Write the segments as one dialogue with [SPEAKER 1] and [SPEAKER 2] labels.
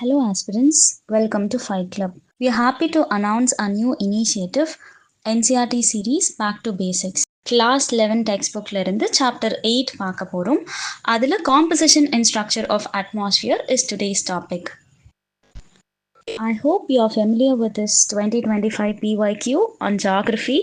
[SPEAKER 1] Hello aspirants, welcome to Fight Club. We are happy to announce a new initiative, NCERT series Back to Basics. Class 11 textbookல இருந்து chapter 8 பார்க்க போறோம். அதுல composition and structure of atmosphere is today's topic. I hope you are familiar with this 2025 PYQ on geography.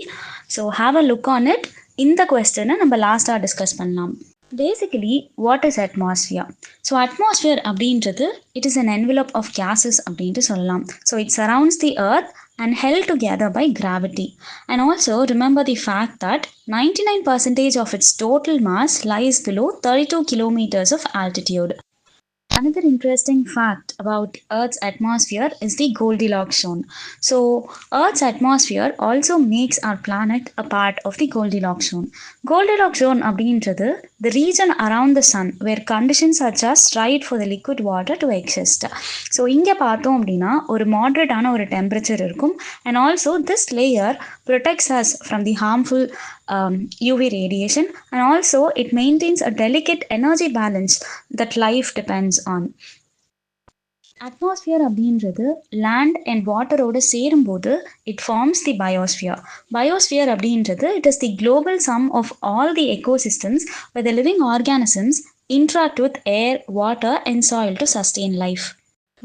[SPEAKER 1] So have a look on it. இந்த கொஸ்டினை நம்ம லாஸ்டா discuss பண்ணலாம். Basically, what is atmosphere? So atmosphere அப்படின்றது it is an envelope of gases அப்படின்ட்டு சொல்லலாம். So it surrounds the earth and held together by gravity. And also remember the fact that 99% of its total mass lies below 32 kilometers of altitude. Another interesting fact about Earth's atmosphere is the Goldilocks zone. So, Earth's atmosphere also makes our planet a part of the Goldilocks zone. Goldilocks zone அப்படின்றது the region around the sun where conditions are just right for the liquid water to exist. So, இங்கே பார்த்தோம் அப்படின்னா ஒரு மாடரேட்டான ஒரு temperature இருக்கும் and also this layer protects us from the harmful UV radiation and also it maintains a delicate energy balance that life depends on. Atmosphere அப்படின்றது land and waterோட சேரும்போது it forms the biosphere. Biosphere அப்படின்றது it is the global sum of all the ecosystems where the living organisms interact with air, water and soil to sustain life.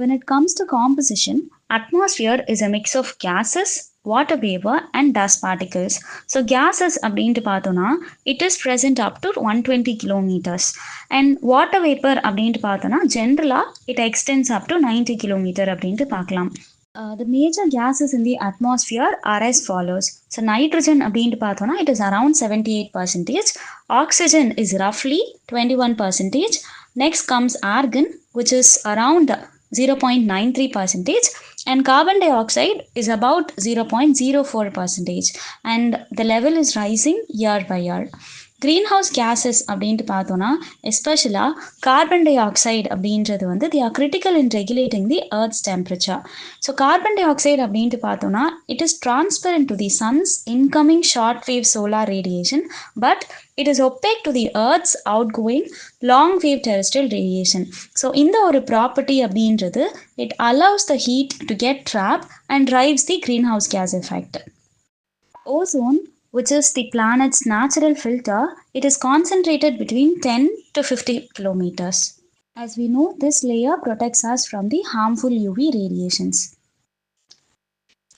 [SPEAKER 1] When it comes to composition, atmosphere is a mix of gases, water vapor and dust particles. So gases அப்படின்ட்டு பார்த்தோன்னா it is present up to 120 kilometers and water vapor அப்படின்ட்டு பார்த்தோன்னா generally it extends up to 90 kilometer அப்படின்ட்டு பார்க்கலாம். The major gases in the atmosphere are as follows. So nitrogen அப்படின்ட்டு பார்த்தோன்னா it is around 78%. Oxygen is roughly 21%. Next comes argon which is around 0.93% and carbon dioxide is about 0.04% and the level is rising year by year. Greenhouse gases அப்படின்ட்டு பார்த்தோன்னா எஸ்பெஷலாக carbon di oxide அப்படின்றது வந்து they are critical in regulating the earth's temperature. So carbon di oxide அப்படின்ட்டு பார்த்தோன்னா it is transparent to the sun's incoming short wave solar radiation but it is opaque to the earth's outgoing long wave terrestrial radiation. So இந்த ஒரு property அப்படின்றது it allows the heat to get trapped and drives the greenhouse gas effect. Ozone, which is the planet's natural filter, it is concentrated between 10 to 50 kilometers. As we know, this layer protects us from the harmful UV radiations.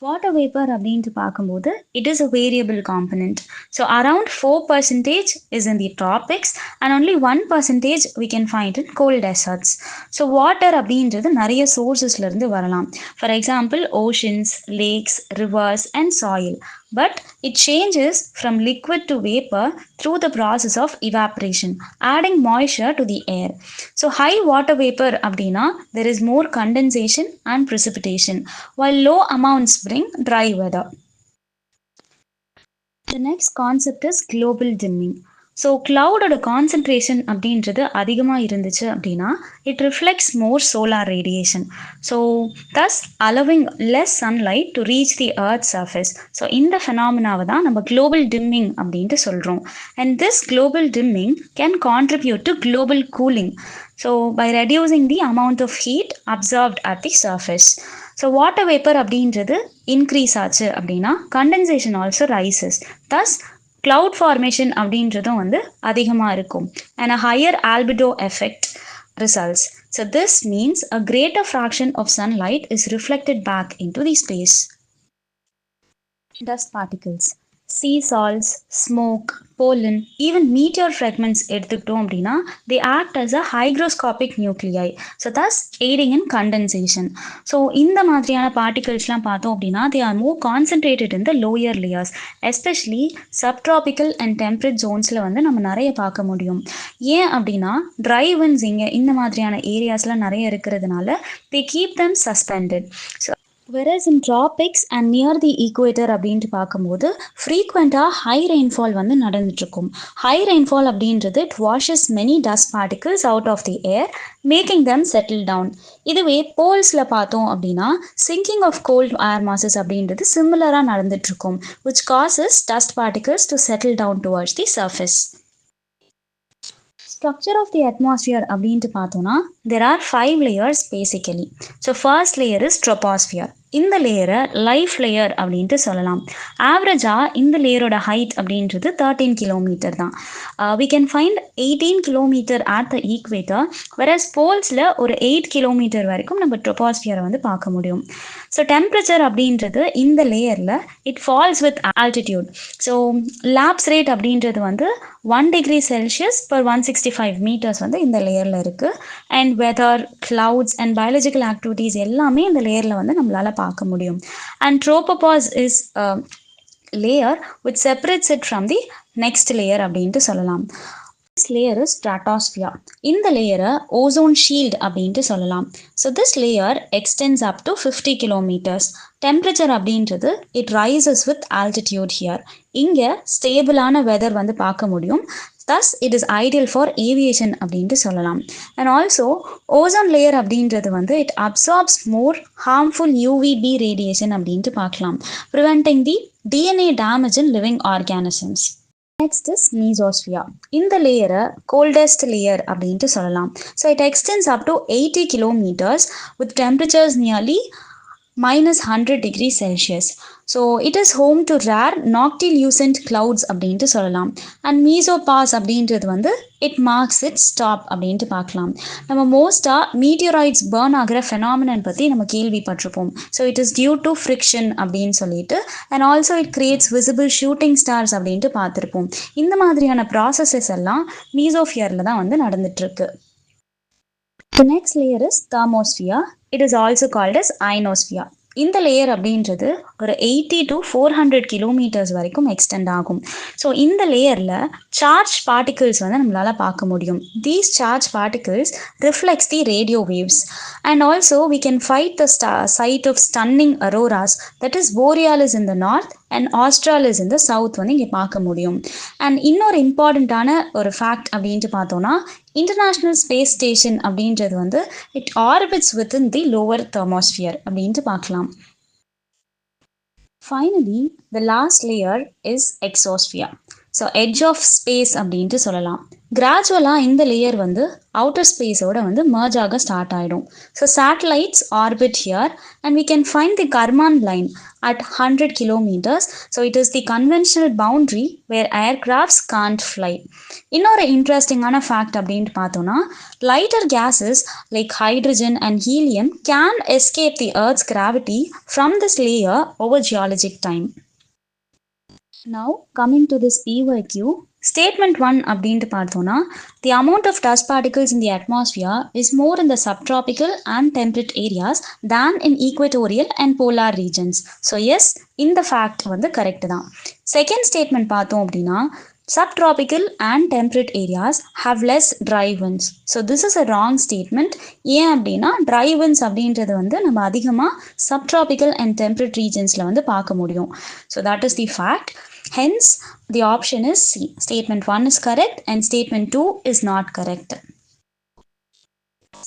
[SPEAKER 1] Water vapor அப்படின்ட்டு பார்க்கும்போது it is a variable component. So around 4% is in the tropics and only 1% we can find in cold deserts. So water அப்படின்றது நிறைய sourcesல இருந்து வரலாம். For example, oceans, lakes, rivers and soil. But it changes from liquid to vapor through the process of evaporation, adding moisture to the air. So high water vapor அப்படின்னா there is more condensation and precipitation, while low amounts bring dry weather. The next concept is global dimming. So க்ளவுடோட concentration அப்படின்றது அதிகமாக இருந்துச்சு அப்படின்னா it reflects more solar radiation so thus allowing less sunlight to reach the earth surface. So இந்த ஃபெனாமினாவை தான் நம்ம global dimming அப்படின்ட்டு சொல்கிறோம். And this global dimming can contribute to global cooling so by reducing the amount of heat absorbed at the surface. So water vapour அப்படின்றது increase ஆச்சு அப்படின்னா condensation also rises. Thus cloud formation அப்படின்றதும் வந்து அதிகமாக இருக்கும் and a higher albedo effect results. So this means a greater fraction of sunlight is reflected back into the space. Dust particles, sea salts, smoke, pollen, even meteor fragments எடுத்துக்கிட்டோம் அப்படின்னா they act as a hygroscopic nuclei, so thus aiding in condensation. So இந்த மாதிரியான பார்ட்டிகல்ஸ்லாம் பார்த்தோம் அப்படின்னா they are more concentrated in the lower layers, especially subtropical and temperate zonesல வந்து நம்ம நிறைய பார்க்க முடியும். ஏன் அப்படின்னா dry winds இங்கே இந்த மாதிரியான ஏரியாஸ்லாம் நிறைய இருக்கிறதுனால they keep them suspended. So whereas in tropics and near the equator அப்படின்ட்டு பார்க்கும்போது ஃப்ரீக்வெண்ட்டாக ஹை ரெயின்ஃபால் வந்து நடந்துட்டுருக்கும். ஹை ரெயின்ஃபால் அப்படின்றது it washes many dust particles out of the air, making them settle down. இதுவே போல்ஸில் பார்த்தோம் அப்படின்னா sinking of cold air masses அப்படின்றது சிமிலராக நடந்துட்டுருக்கும் which causes dust particles to settle down towards the surface. Structure of the atmosphere அப்படின்ட்டு பார்த்தோன்னா there are 5 layers basically. So first layer is troposphere. இந்த லேயரை life layer அப்படின்ட்டு சொல்லலாம். ஆவரேஜாக இந்த லேயரோட ஹைட் அப்படின்றது 13 கிலோமீட்டர் தான். We can find 18 kilometre at the equator, whereas போல்ஸில் ஒரு 8 கிலோமீட்டர் வரைக்கும் நம்ம ட்ரோபாஸ்பியரை வந்து பார்க்க முடியும். ஸோ டெம்பரேச்சர் அப்படின்றது இந்த லேயரில் it falls with altitude. So lapse rate அப்படின்றது வந்து 1 degree Celsius per 165 meters வந்து இந்த லேயரில் இருக்குது. And weather, clouds and biological activities எல்லாமே இந்த லேயரில் வந்து நம்மளால் பார்க்க முடியும். And tropopause is layer which separates it from the next layer அப்படின்ட்டு சொல்லலாம். This layer is stratosphere. இந்த லேயரை ஓசோன் ஷீல்ட் அப்படின்ட்டு சொல்லலாம். So this layer extends up to 50 kilometres. Temperature அப்படின்றது it rises with altitude here. இங்கே ஸ்டேபிளான வெதர் வந்து பார்க்க முடியும். Thus, it is ideal for aviation அப்படின்ட்டு சொல்லலாம். And also, ozone layer அப்படின்றது வந்து it absorbs more harmful UVB radiation அப்படின்ட்டு பார்க்கலாம், preventing the DNA damage in living organisms. Next is Mesosphere. இந்த லேயரை coldest layer அப்படின்ட்டு சொல்லலாம். So, it extends up to 80 kilometers with temperatures nearly -100 degrees Celsius. So it is home to rare noctilucent clouds அப்படின்ட்டு சொல்லலாம். And மீசோபாஸ் அப்படின்றது வந்து it marks it stop அப்படின்ட்டு பார்க்கலாம். நம்ம மோஸ்ட்டாக மீட்டியோராய்ட்ஸ் பேர்ன் ஆகிற ஃபெனாமினன் பற்றி நம்ம கேள்விப்பட்டிருப்போம். So it is due to friction அப்படின்னு சொல்லிட்டு. And also it creates visible shooting stars அப்படின்ட்டு பார்த்துருப்போம். இந்த மாதிரியான ப்ராசஸஸ் எல்லாம் மீசோஃபியரில் தான் வந்து நடந்துட்டுருக்கு. The next layer is Thermosphere. It is also called as Ionosphere. இந்த லேயர் அப்படின்றது ஒரு 80 to 400 கிலோமீட்டர்ஸ் வரைக்கும் எக்ஸ்டெண்ட் ஆகும். ஸோ இந்த லேயரில் சார்ஜ் பார்ட்டிகிள்ஸ் வந்து நம்மளால் பார்க்க முடியும். These charge particles reflects the radio waves. And also we can find the sight of stunning auroras, that is borealis in the north and australis in the south வந்து இங்கே பார்க்க முடியும். அண்ட் இன்னொரு இம்பார்ட்டண்ட்டான ஒரு ஃபேக்ட் அப்படின்ட்டு பார்த்தோன்னா, இன்டர்நேஷ்னல் ஸ்பேஸ் ஸ்டேஷன் அப்படின்றது வந்து it orbits within the lower thermosphere அப்படின்ட்டு பார்க்கலாம். Finally, the last layer is Exosphere. So edge of space அப்படின்ட்டு சொல்லலாம். கிராஜுவலாக இந்த லேயர் வந்து அவுட்டர் ஸ்பேஸோட வந்து மர்ஜ் ஆக ஸ்டார்ட் ஆகிடும். So satellites orbit here and we can find the Karman line at 100 kilometers. So it is the conventional boundary where aircrafts can't fly. இன்னொரு இன்ட்ரெஸ்டிங்கான ஃபேக்ட் அப்படின்ட்டு பார்த்தோன்னா, lighter gases like hydrogen and helium can escape the Earth's gravity from this layer over geologic time. Now coming to this PYQ, statement 1 அப்படின்ட்டு பார்த்தோன்னா, the amount of dust particles in the atmosphere is more in the subtropical and temperate areas than in equatorial and polar regions. So yes, இந்த fact வந்து correct தான். Second statement பார்த்தோம் அப்படின்னா, subtropical and temperate areas have less dry winds. So this is a wrong statement. ஏன் அப்படின்னா, dry winds அப்படின்றது வந்து நம்ம அதிகமாக subtropical and temperate regionsல வந்து பார்க்க முடியும். So that is the fact. Hence, the option is C. Statement 1 is correct and statement 2 is not correct.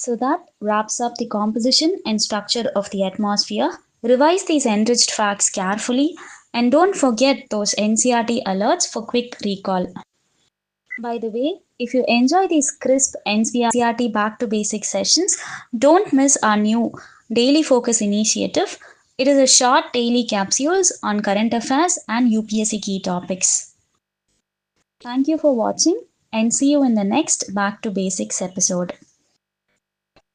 [SPEAKER 1] So that wraps up the composition and structure of the atmosphere. Revise these enriched facts carefully and don't forget those NCERT alerts for quick recall. By the way, if you enjoy these crisp NCERT back to basics sessions, don't miss our new daily focus initiative. It is a short daily capsules on current affairs and UPSC key topics. Thank you for watching and see you in the next Back to Basics episode.